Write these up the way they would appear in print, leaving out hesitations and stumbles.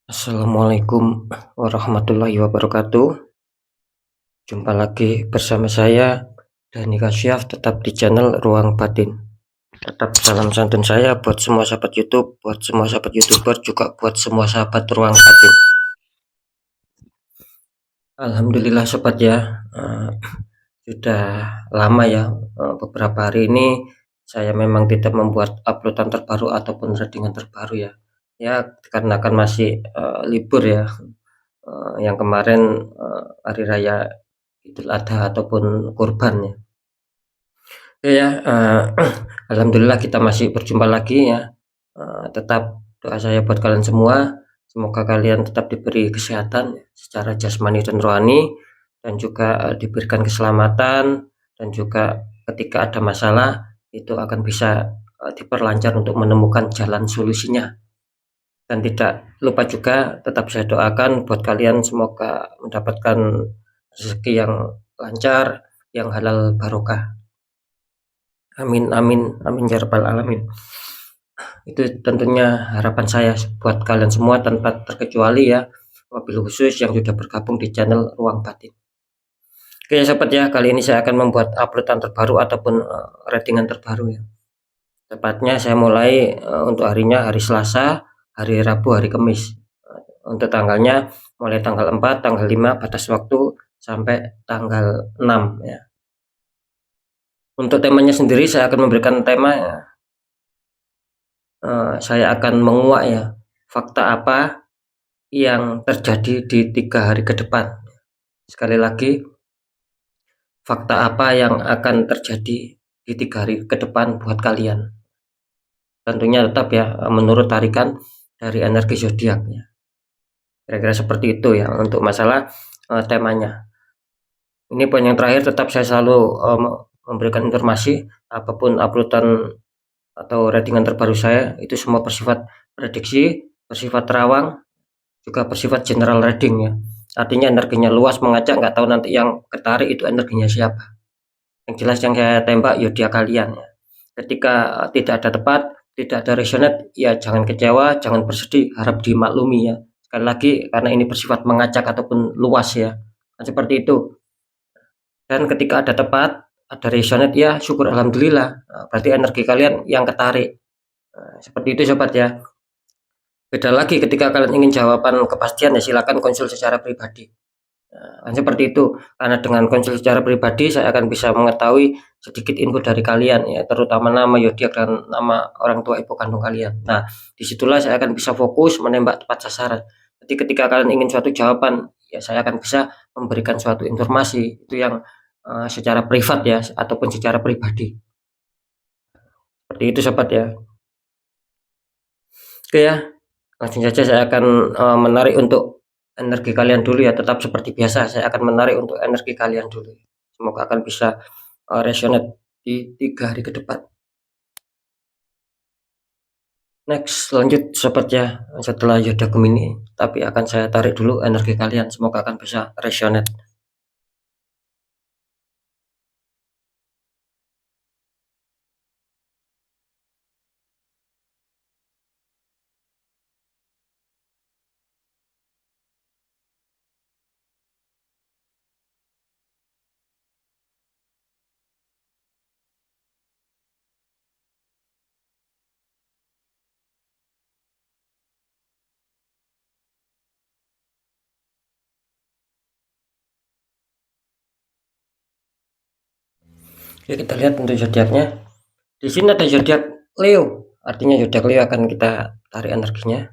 Assalamualaikum warahmatullahi wabarakatuh. Jumpa lagi bersama saya Dani Kasyaf, tetap di channel Ruang Batin. Tetap salam santun saya buat semua sahabat YouTube, buat semua sahabat YouTuber, juga buat semua sahabat Ruang Batin. Alhamdulillah sobat ya, sudah lama ya, beberapa hari ini saya memang tidak membuat uploadan terbaru ataupun readingan terbaru ya. Ya, karena kan masih libur ya. Yang kemarin hari raya Idul Adha ataupun kurban ya. Oke ya, alhamdulillah kita masih berjumpa lagi ya. Tetap doa saya buat kalian semua, semoga kalian tetap diberi kesehatan secara jasmani dan rohani, dan juga diberikan keselamatan, dan juga ketika ada masalah itu akan bisa diperlancar untuk menemukan jalan solusinya. Dan tidak lupa juga tetap saya doakan buat kalian semoga mendapatkan rezeki yang lancar, yang halal barokah. Amin amin amin ya rabbal alamin. Itu tentunya harapan saya buat kalian semua tanpa terkecuali ya, wabil khusus yang sudah bergabung di channel Ruang Batin. Oke sobat ya, kali ini saya akan membuat uploadan terbaru ataupun ratingan terbaru ya. Tepatnya saya mulai untuk harinya hari Selasa, hari Rabu, hari Kamis. Untuk tanggalnya mulai tanggal 4, tanggal 5 batas waktu sampai tanggal 6 ya. Untuk temanya sendiri saya akan memberikan tema ya, saya akan menguak ya fakta apa yang terjadi di 3 hari ke depan. Sekali lagi, fakta apa yang akan terjadi di 3 hari ke depan buat kalian. Tentunya tetap ya menurut tarikan dari energi zodiak ya. Kira-kira seperti itu ya untuk masalah temanya. Ini poin yang terakhir, tetap saya selalu memberikan informasi apapun uploadan atau ratingan terbaru saya itu semua bersifat prediksi, bersifat terawang, juga bersifat general reading ya. Artinya energinya luas mengajak, nggak tahu nanti yang ketarik itu energinya siapa. Yang jelas yang saya tembak ya dia kalian ya. Ketika tidak ada tepat, tidak ada resonate, ya jangan kecewa, jangan bersedih, harap dimaklumi ya. Sekali lagi karena ini bersifat mengajak ataupun luas ya. Nah, seperti itu. Dan ketika ada tepat, ada resonate ya syukur alhamdulillah. Nah, berarti energi kalian yang ketarik. Nah, seperti itu sobat ya. Beda lagi ketika kalian ingin jawaban kepastian ya silakan konsul secara pribadi. Nah, seperti itu. Karena dengan konsul secara pribadi saya akan bisa mengetahui sedikit info dari kalian ya, terutama nama zodiak dan nama orang tua ibu kandung kalian. Nah, disitulah saya akan bisa fokus menembak tepat sasaran. Jadi ketika kalian ingin suatu jawaban, ya saya akan bisa memberikan suatu informasi itu yang secara privat ya ataupun secara pribadi. Seperti itu sobat ya. Oke ya, langsung saja saya akan menarik untuk energi kalian dulu ya, tetap seperti biasa saya akan menarik untuk energi kalian dulu. Semoga akan bisa resonate di 3 hari ke depan. Next, lanjut sobat ya, setelah Yoda Gemini, tapi akan saya tarik dulu energi kalian, semoga akan bisa resonate. Oke, kita lihat untuk zodiaknya. Di sini ada zodiak Leo, artinya zodiak Leo akan kita tarik energinya.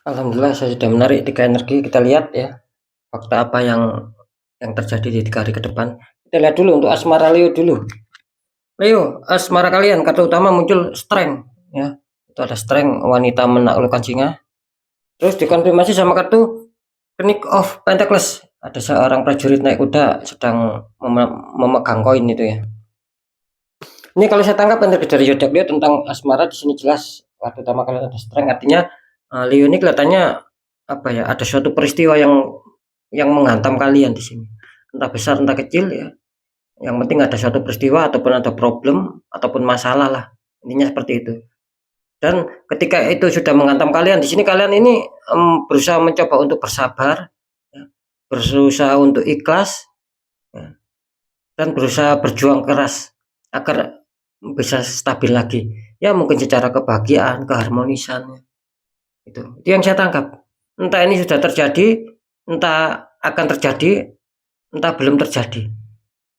Alhamdulillah saya sudah menarik 3 energi. Kita lihat ya, fakta apa yang terjadi di 3 hari ke depan. Kita lihat dulu untuk asmara Leo dulu. Leo, asmara kalian kata utama muncul strength ya. Itu ada strength, wanita menaklukkan singa. Terus dikonfirmasi sama kartu Knight of Pentacles. Ada seorang prajurit naik kuda sedang memegang koin itu ya. Ini kalau saya tangkap energi dari zodiak Leo tentang asmara di sini jelas. Kartu utama kalian ada strength, artinya Leo ini kelihatannya apa ya, ada suatu peristiwa yang menghantam kalian di sini, entah besar entah kecil ya, yang penting ada suatu peristiwa ataupun ada problem ataupun masalah lah, intinya seperti itu. Dan ketika itu sudah menghantam kalian, di sini kalian ini berusaha mencoba untuk bersabar ya, berusaha untuk ikhlas ya, dan berusaha berjuang keras agar bisa stabil lagi ya, mungkin secara kebahagiaan, keharmonisan itu yang saya tangkap. Entah ini sudah terjadi, entah akan terjadi, entah belum terjadi,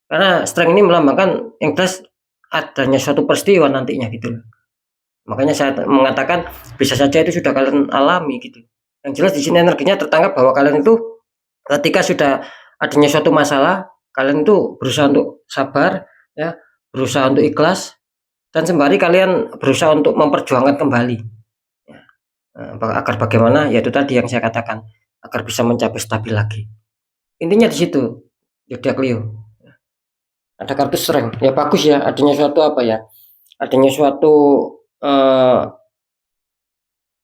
karena strength ini melambangkan yang jelas adanya suatu peristiwa nantinya gitu loh. Makanya saya mengatakan bisa saja itu sudah kalian alami gitu. Yang jelas di sini energinya tertangkap bahwa kalian itu ketika sudah adanya suatu masalah, kalian itu berusaha untuk sabar ya, berusaha untuk ikhlas, dan sembari kalian berusaha untuk memperjuangkan kembali ya, agar bagaimana ya, itu tadi yang saya katakan, agar bisa mencapai stabil lagi. Intinya di situ zodiak Leo. Ada kartu strength ya, bagus ya, adanya suatu apa ya, adanya suatu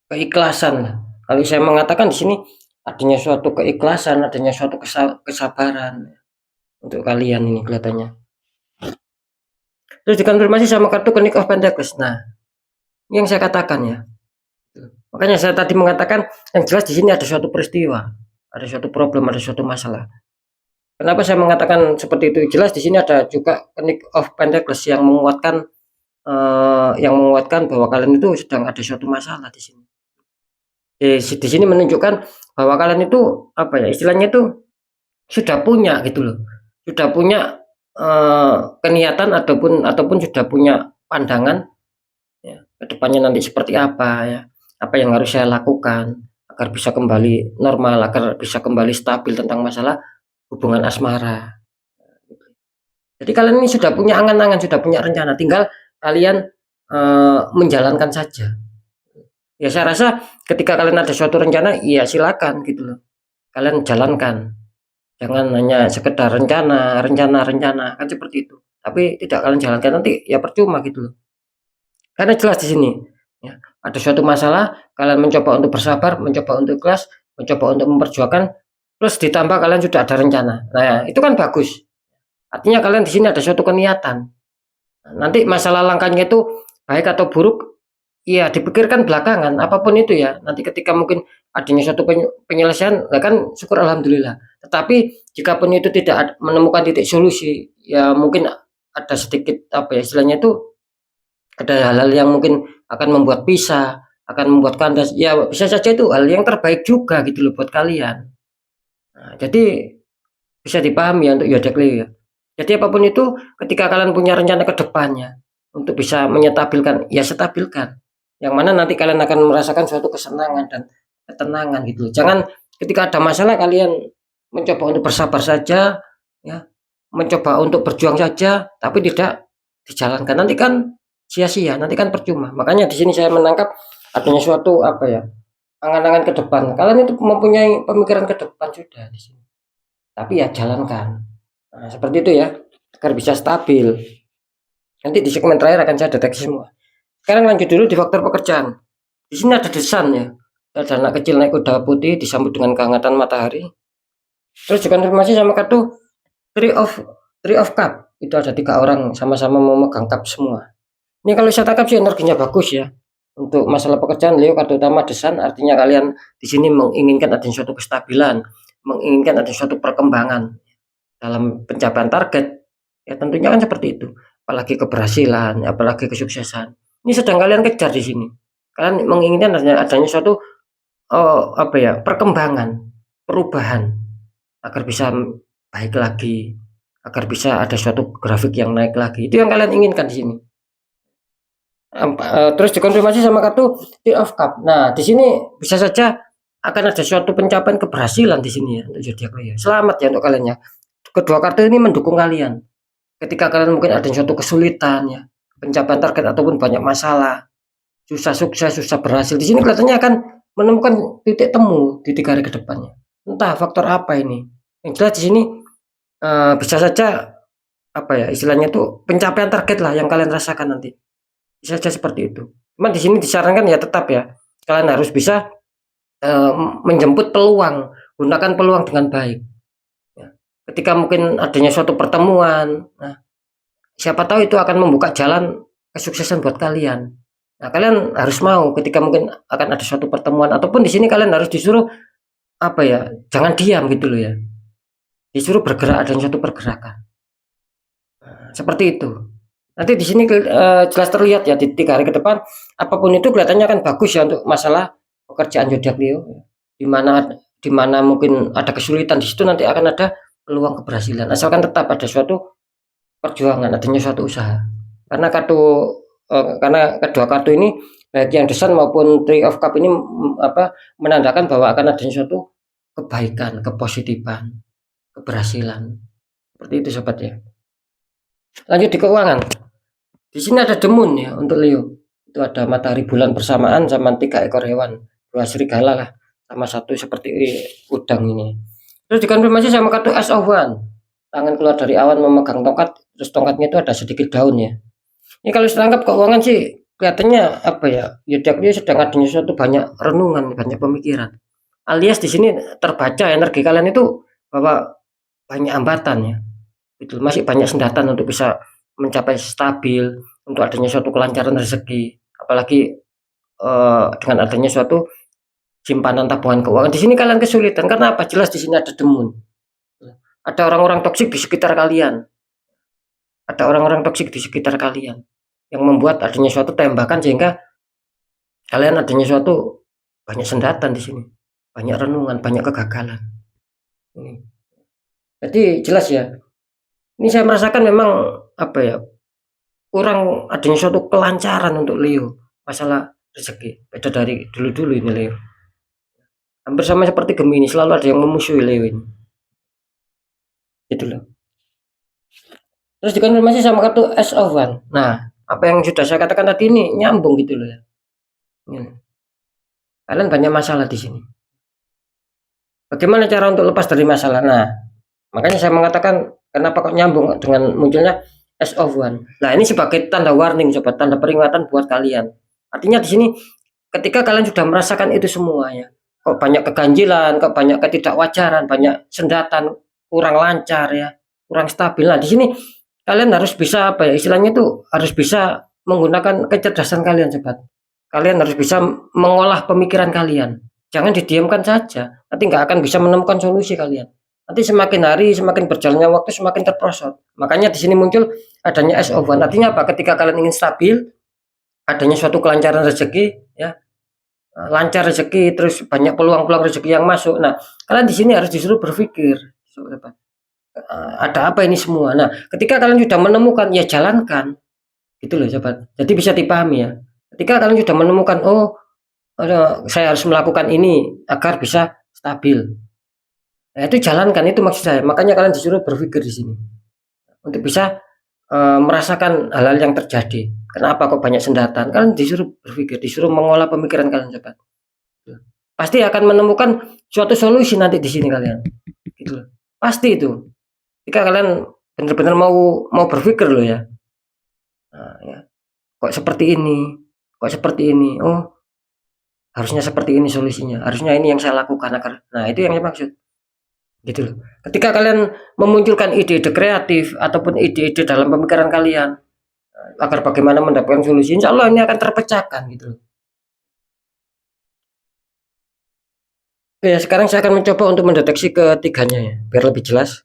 keikhlasan. Kalau saya mengatakan di sini adanya suatu keikhlasan, adanya suatu kesabaran untuk kalian ini kelihatannya. Terus dikonfirmasi sama kartu Knight of Pentacles. Nah, yang saya katakan ya. Makanya saya tadi mengatakan yang jelas di sini ada suatu peristiwa, ada suatu problem, ada suatu masalah. Kenapa saya mengatakan seperti itu? Jelas di sini ada juga Knight of Pentacles yang menguatkan bahwa kalian itu sedang ada suatu masalah di sini. Di sini menunjukkan bahwa kalian itu apa ya, istilahnya itu sudah punya gitu loh, sudah punya keniatan ataupun sudah punya pandangan ya, kedepannya nanti seperti apa ya, apa yang harus saya lakukan agar bisa kembali normal, agar bisa kembali stabil tentang masalah hubungan asmara. Jadi kalian ini sudah punya angan-angan, sudah punya rencana, tinggal kalian menjalankan saja. Ya saya rasa ketika kalian ada suatu rencana, ya silakan gitu loh, kalian jalankan. Jangan hanya sekedar rencana kan seperti itu. Tapi tidak kalian jalankan, nanti ya percuma gitu loh. Karena jelas di sini ya, ada suatu masalah, kalian mencoba untuk bersabar, mencoba untuk ikhlas, mencoba untuk memperjuangkan, plus ditambah kalian sudah ada rencana. Nah, itu kan bagus. Artinya kalian di sini ada suatu keniatan. Nanti masalah langkahnya itu baik atau buruk, iya dipikirkan belakangan, apapun itu ya. Nanti ketika mungkin adanya suatu penyelesaian, lah kan syukur alhamdulillah. Tetapi jika pun itu tidak menemukan titik solusi, ya mungkin ada sedikit apa ya, istilahnya itu ada hal-hal yang mungkin akan membuat pisah, akan membuat kandas. Ya bisa saja itu hal yang terbaik juga gitu loh buat kalian. Nah, jadi bisa dipahami ya untuk zodiak Leo ya. Jadi apapun itu ketika kalian punya rencana ke depannya untuk bisa menyetabilkan, ya stabilkan. Yang mana nanti kalian akan merasakan suatu kesenangan dan ketenangan gitu. Jangan ketika ada masalah kalian mencoba untuk bersabar saja ya, mencoba untuk berjuang saja tapi tidak dijalankan. Nanti kan sia-sia, nanti kan percuma. Makanya di sini saya menangkap adanya suatu apa ya, angan-angan ke depan. Kalian itu mempunyai pemikiran ke depan sudah di sini. Tapi ya jalankan. Nah, seperti itu ya, agar bisa stabil. Nanti di segmen terakhir akan saya deteksi semua. Sekarang lanjut dulu di faktor pekerjaan. Di sini ada desain ya. Ada anak kecil naik kuda putih disambut dengan kehangatan matahari. Terus dikonfirmasi sama kartu Three of Cup. Itu ada 3 orang sama-sama memegang cup semua. Ini kalau saya tangkap sih energinya bagus ya. Untuk masalah pekerjaan Leo, kartu utama desain, artinya kalian di sini menginginkan ada suatu kestabilan, menginginkan ada suatu perkembangan dalam pencapaian target. Ya tentunya kan seperti itu. Apalagi keberhasilan, apalagi kesuksesan. Ini sedang kalian kejar di sini. Kalian menginginkan adanya suatu apa ya, perkembangan, perubahan agar bisa baik lagi, agar bisa ada suatu grafik yang naik lagi. Itu yang kalian inginkan di sini. Terus dikonfirmasi sama kartu Three of Cup. Nah, di sini bisa saja akan ada suatu pencapaian keberhasilan di sini ya untuk zodiak Leo. Selamat ya untuk kalian ya. Kedua kartu ini mendukung kalian. Ketika kalian mungkin ada suatu kesulitan ya, pencapaian target ataupun banyak masalah, susah sukses, susah berhasil. Di sini kelihatannya akan menemukan titik temu di 3 hari ke depannya. Entah faktor apa ini. Yang jelas di sini bisa saja apa ya istilahnya tuh pencapaian target lah yang kalian rasakan nanti. Bisa saja seperti itu. Cuman di sini disarankan ya tetap ya kalian harus bisa menjemput peluang, gunakan peluang dengan baik. Ya. Ketika mungkin adanya suatu pertemuan, nah, siapa tahu itu akan membuka jalan kesuksesan buat kalian. Nah, kalian harus mau ketika mungkin akan ada suatu pertemuan ataupun di sini kalian harus disuruh apa ya, jangan diam gitu loh ya. Disuruh bergerak dan suatu pergerakan. Seperti itu. Nanti di sini jelas terlihat ya di 3 hari ke depan apapun itu kelihatannya akan bagus ya untuk masalah pekerjaan zodiak Leo. Di mana mungkin ada kesulitan di situ nanti akan ada peluang keberhasilan asalkan tetap ada suatu perjuangan, adanya suatu usaha. Karena kedua kartu ini baik yang The Sun maupun Three of Cup ini menandakan bahwa akan adanya suatu kebaikan, kepositifan, keberhasilan. Seperti itu sobat ya. Lanjut di keuangan. Di sini ada The Moon ya untuk Leo. Itu ada matahari bulan bersamaan sama 3 ekor hewan, 2 serigala lah, sama satu seperti udang ini. Terus dikonfirmasi sama kartu Ace of Wands. Tangan keluar dari awan memegang tongkat, terus tongkatnya itu ada sedikit daun ya. Ini kalau setangkap keuangan sih kelihatannya apa ya? Ya dia sedang adanya suatu banyak renungan, banyak pemikiran. Alias di sini terbaca energi kalian itu bahwa banyak hambatan ya. Itu masih banyak sendatan untuk bisa mencapai stabil, untuk adanya suatu kelancaran rezeki. Apalagi dengan adanya suatu simpanan tabungan keuangan. Di sini kalian kesulitan karena apa? Jelas di sini ada demun. Ada orang-orang toksik di sekitar kalian. Ada orang-orang toksik di sekitar kalian yang membuat adanya suatu tembakan sehingga kalian adanya suatu banyak sendatan di sini, banyak renungan, banyak kegagalan. Ini. Jadi jelas ya. Ini saya merasakan memang apa ya kurang adanya suatu kelancaran untuk Leo masalah rezeki. Beda dari dulu-dulu ini Leo. Hampir sama seperti Gemini selalu ada yang memusuhi Leo ini. Gitu loh. Terus dikonfirmasi sama kartu Ace of Wands. Nah, apa yang sudah saya katakan tadi ini nyambung gitu loh ya. Ini. Kalian banyak masalah di sini. Bagaimana cara untuk lepas dari masalah? Nah, makanya saya mengatakan kenapa kok nyambung dengan munculnya Ace of Wands. Nah, ini sebagai tanda warning, sobat, tanda peringatan buat kalian. Artinya di sini ketika kalian sudah merasakan itu semua ya, kok banyak keganjilan, kok banyak ketidakwajaran, banyak sendatan, kurang lancar ya, kurang stabil. Nah, di sini kalian harus bisa apa ya, istilahnya itu harus bisa menggunakan kecerdasan kalian, sobat. Kalian harus bisa mengolah pemikiran kalian. Jangan didiamkan saja. Nanti nggak akan bisa menemukan solusi kalian. Nanti semakin hari, semakin berjalannya waktu, semakin terprosot. Makanya di sini muncul adanya S of One. Artinya apa? Ketika kalian ingin stabil, adanya suatu kelancaran rezeki, ya, lancar rezeki, terus banyak peluang-peluang rezeki yang masuk. Nah, kalian di sini harus disuruh berpikir, ada apa ini semua. Nah, ketika kalian sudah menemukan, ya jalankan, gitu loh, sobat. Jadi bisa dipahami ya. Ketika kalian sudah menemukan, oh, saya harus melakukan ini agar bisa stabil. Nah, itu jalankan itu maksud saya. Makanya kalian disuruh berpikir di sini untuk bisa merasakan hal-hal yang terjadi. Kenapa kok banyak sendatan? Kalian disuruh berpikir, disuruh mengolah pemikiran kalian, sobat. Pasti akan menemukan suatu solusi nanti di sini kalian. Gitu. Pasti itu. Jika kalian benar-benar mau berpikir loh ya. Nah, ya. Kok seperti ini? Kok seperti ini? Oh, harusnya seperti ini solusinya. Harusnya ini yang saya lakukan agar. Nah, itu yang saya maksud. Gitu loh. Ketika kalian memunculkan ide-ide kreatif ataupun ide-ide dalam pemikiran kalian agar bagaimana mendapatkan solusi, insya Allah ini akan terpecahkan gitu loh. Oke, sekarang saya akan mencoba untuk mendeteksi ketiganya ya, biar lebih jelas.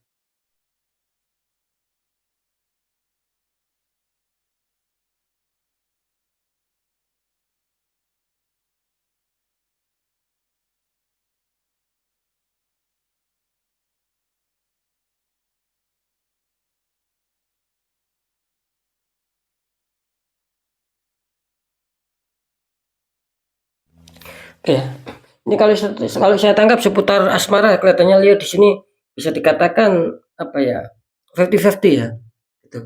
Oke ya. Ini kalau saya tangkap seputar asmara kelihatannya Leo di sini bisa dikatakan apa ya, 50-50 ya, gitu.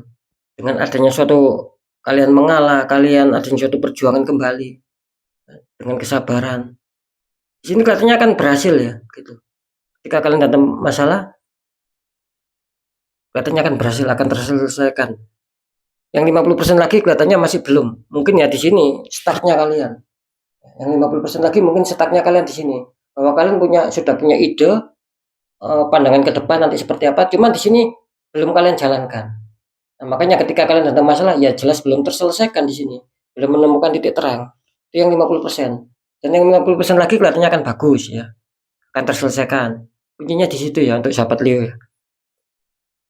Dengan adanya suatu kalian mengalah, kalian adanya suatu perjuangan kembali dengan kesabaran. Di sini kelihatannya akan berhasil ya, gitu. Ketika kalian datang masalah, kelihatannya akan berhasil, akan terselesaikan. Yang 50% lagi kelihatannya masih belum. Mungkin ya di sini startnya kalian. Yang 50% lagi mungkin startnya kalian di sini. Bahwa kalian sudah punya ide, pandangan ke depan nanti seperti apa. Cuma di sini belum kalian jalankan. Nah, makanya ketika kalian datang masalah, ya jelas belum terselesaikan di sini. Belum menemukan titik terang. Itu yang 50%. Dan yang 50% lagi kelihatannya akan bagus ya. Akan terselesaikan. Kuncinya di situ ya untuk sahabat Leo ya.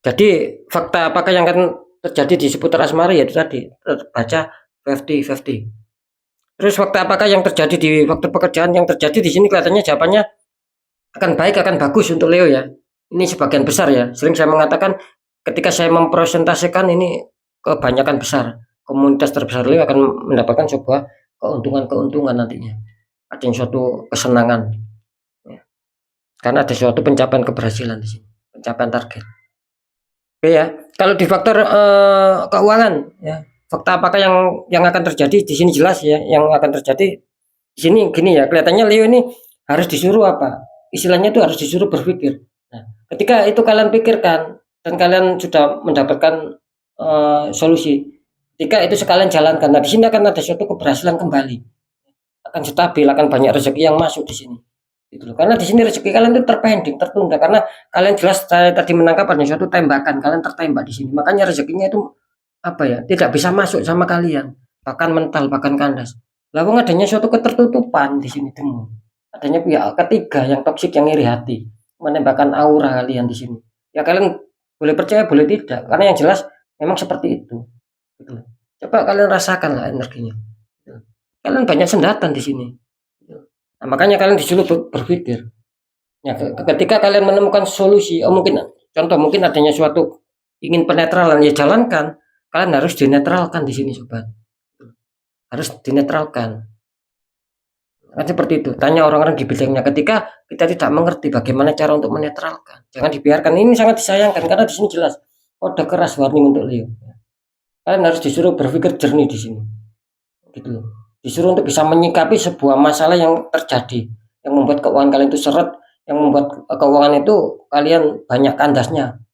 Jadi fakta apakah yang akan terjadi di seputar asmara ya itu tadi baca 50-50. Terus fakta apakah yang terjadi di faktor pekerjaan yang terjadi di sini kelihatannya jawabannya akan baik, akan bagus untuk Leo ya. Ini sebagian besar ya. Sering saya mengatakan ketika saya mempresentasikan ini kebanyakan besar. Komunitas terbesar Leo akan mendapatkan sebuah keuntungan nantinya. Ada yang suatu kesenangan. Ya. Karena ada suatu pencapaian keberhasilan di sini. Pencapaian target. Oke ya. Kalau di faktor keuangan ya. Fakta apakah yang akan terjadi di sini jelas ya. Yang akan terjadi di sini gini ya. Kelihatannya Leo ini harus disuruh apa? Istilahnya itu harus disuruh berpikir. Nah, ketika itu kalian pikirkan dan kalian sudah mendapatkan solusi, ketika itu sekalian jalankan. Nah, di sini akan ada suatu keberhasilan kembali. Akan stabil, akan banyak rezeki yang masuk di sini. Gitu loh. Karena di sini rezeki kalian itu terpending, tertunda karena kalian jelas saya tadi menangkap ada suatu tembakan, kalian tertembak di sini. Makanya rezekinya itu apa ya? Tidak bisa masuk sama kalian. Bahkan mental, bahkan kandas. Lalu adanya suatu ketertutupan di sini temu. Adanya pihak ketiga yang toksik, yang iri hati, menembakkan aura kalian di sini. Ya kalian boleh percaya, boleh tidak. Karena yang jelas memang seperti itu. Gitu. Coba kalian rasakan lah energinya. Kalian banyak sendatan di sini. Nah, makanya kalian disuruh berpikir. Ya, ketika kalian menemukan solusi, mungkin contoh mungkin adanya suatu ingin penetralan ya jalankan. Kalian harus dinetralkan di sini sobat. Harus dinetralkan. Kan seperti itu. Tanya orang-orang di bidangnya ketika kita tidak mengerti bagaimana cara untuk menetralkan. Jangan dibiarkan. Ini sangat disayangkan karena di sini jelas kode keras warning untuk Leo. Kalian harus disuruh berpikir jernih di sini. Gitu loh. Disuruh untuk bisa menyikapi sebuah masalah yang terjadi, yang membuat keuangan kalian itu seret, yang membuat keuangan itu kalian banyak kandasnya.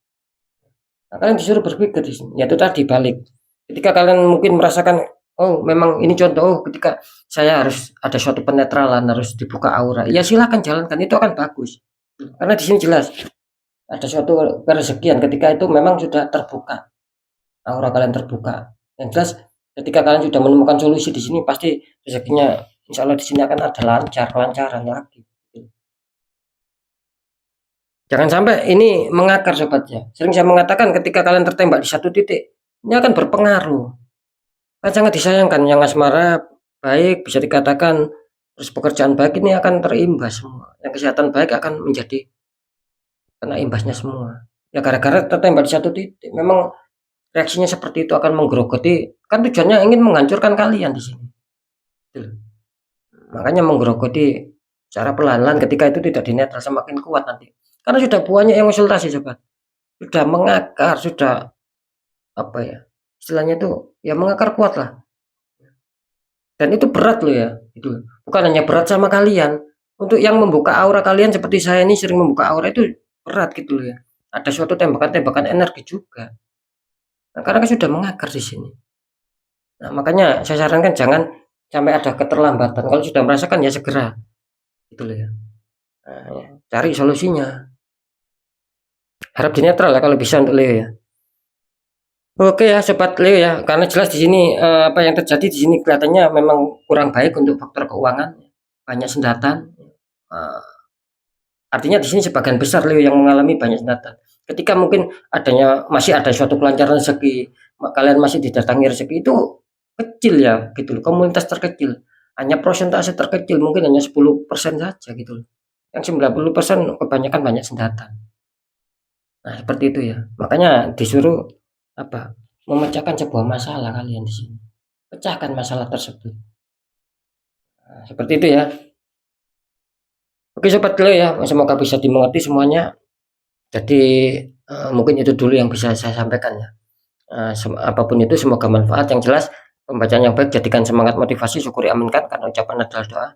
Nah, kalian disuruh berpikir di sini. Yaitu tadi balik. Ketika kalian mungkin merasakan, oh memang ini contoh, oh ketika saya harus ada suatu penetralan, harus dibuka aura. Ya silakan jalankan, itu akan bagus. Karena di sini jelas ada suatu kerezekian ketika itu memang sudah terbuka. Aura kalian terbuka. Yang jelas ketika kalian sudah menemukan solusi di sini pasti rezekinya insya Allah di sini akan ada lancaran lagi. Jangan sampai ini mengakar sobat ya. Sering saya mengatakan ketika kalian tertembak di satu titik, ini akan berpengaruh. Kan sangat disayangkan yang asmara baik bisa dikatakan terus pekerjaan baik ini akan terimbas semua. Yang kesehatan baik akan menjadi kena imbasnya semua. Ya gara-gara tertembak di satu titik. Memang reaksinya seperti itu akan menggerogoti. Kan tujuannya ingin menghancurkan kalian di sini. Makanya menggerogoti secara pelan-pelan ketika itu tidak dinetral semakin kuat nanti. Karena sudah banyak yang konsultasi sobat. Sudah mengakar, sudah apa ya? Istilahnya itu ya mengakar kuat lah. Dan itu berat loh ya, itu. Bukan hanya berat sama kalian. Untuk yang membuka aura kalian seperti saya ini sering membuka aura itu berat gitu loh ya. Ada suatu tembakan-tembakan energi juga. Nah, karena kan sudah mengakar di sini. Nah, makanya saya sarankan jangan sampai ada keterlambatan. Kalau sudah merasakan ya segera. Gitu loh ya. Nah, ya. Cari solusinya. Harap dinetral ya kalau bisa untuk Leo ya. Oke ya sobat Leo ya, karena jelas di sini apa yang terjadi di sini kelihatannya memang kurang baik untuk faktor keuangan, banyak sendatan. Uh, Artinya di sini sebagian besar Leo yang mengalami banyak sendatan. Ketika mungkin masih ada suatu kelancaran rezeki, kalian masih didatangi rezeki itu kecil ya, gitu loh. Komunitas terkecil, hanya persentase terkecil mungkin hanya 10% saja gitu loh. Yang 90% kebanyakan banyak sendatan. Nah, seperti itu ya. Makanya disuruh apa? Memecahkan sebuah masalah kalian di sini. Pecahkan masalah tersebut. Nah, seperti itu ya. Oke sobat Gelo ya, semoga bisa dimengerti semuanya. Jadi mungkin itu dulu yang bisa saya sampaikan ya. Apapun itu semoga manfaat. Yang jelas pembacaan yang baik jadikan semangat, motivasi, syukuri, aminkan karena ucapan adalah doa.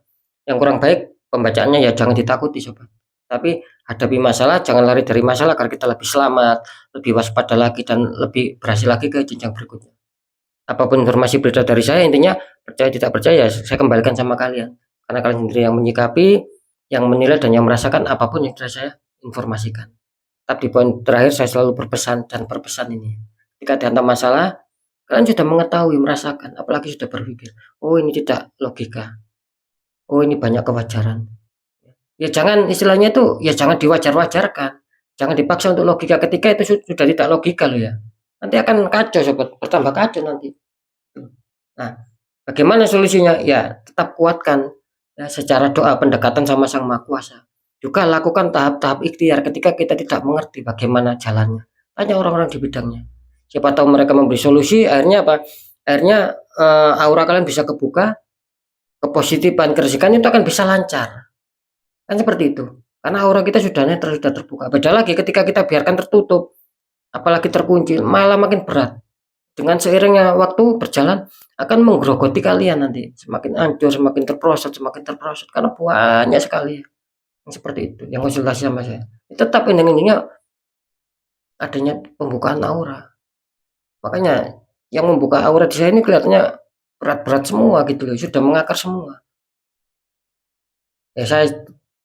Yang kurang baik pembacaannya ya jangan ditakuti sobat. Tapi hadapi masalah, jangan lari dari masalah agar kita lebih selamat, lebih waspada lagi dan lebih berhasil lagi ke jenjang berikutnya. Apapun informasi berita dari saya, intinya percaya tidak percaya saya kembalikan sama kalian. Karena kalian sendiri yang menyikapi, yang menilai dan yang merasakan apapun yang sudah saya informasikan. Tapi di poin terakhir saya selalu berpesan dan berpesan ini. Ketika dihantam masalah, kalian sudah mengetahui, merasakan, apalagi sudah berpikir, oh ini tidak logika, oh ini banyak kewajaran. Ya jangan istilahnya itu, ya jangan diwajar-wajarkan. Jangan dipaksa untuk logika ketika itu sudah tidak logika loh ya. Nanti akan kacau sobat, bertambah kacau nanti. Nah, bagaimana solusinya? Ya tetap kuatkan ya, secara doa pendekatan sama Sang Maha Kuasa. Juga lakukan tahap-tahap ikhtiar ketika kita tidak mengerti bagaimana jalannya. Tanya orang-orang di bidangnya. Siapa tahu mereka memberi solusi, akhirnya apa? Akhirnya aura kalian bisa kebuka, kepositifan, keresikan itu akan bisa lancar. Kan seperti itu. Karena aura kita sudah netral, sudah terbuka. Beda lagi ketika kita biarkan tertutup, apalagi terkunci, malah makin berat. Dengan seiringnya waktu berjalan akan menggerogoti kalian nanti. Semakin hancur, semakin terprosot. Karena banyak sekali yang seperti itu, yang konsultasi sama saya. Tetap intinya adanya pembukaan aura. Makanya yang membuka aura di saya ini kelihatannya berat-berat semua gitu loh, sudah mengakar semua. Ya saya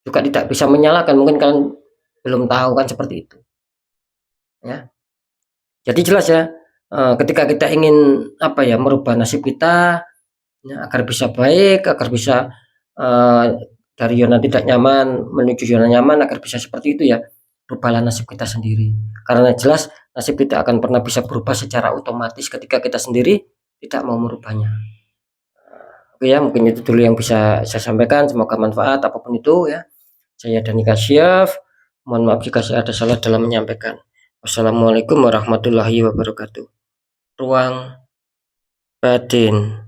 juga tidak bisa menyalahkan, mungkin kalian belum tahu kan seperti itu. Ya. Jadi jelas ya, ketika kita ingin apa ya merubah nasib kita ya, agar bisa baik, agar bisa dari zona tidak nyaman menuju zona nyaman, agar bisa seperti itu ya, rubahlah nasib kita sendiri. Karena jelas nasib tidak akan pernah bisa berubah secara otomatis ketika kita sendiri tidak mau merubahnya. Oke ya, mungkin itu dulu yang bisa saya sampaikan. Semoga manfaat apapun itu ya. Saya Dani Kasyaf. Mohon maaf jika saya ada salah dalam menyampaikan. Wassalamualaikum warahmatullahi wabarakatuh. Ruang batin.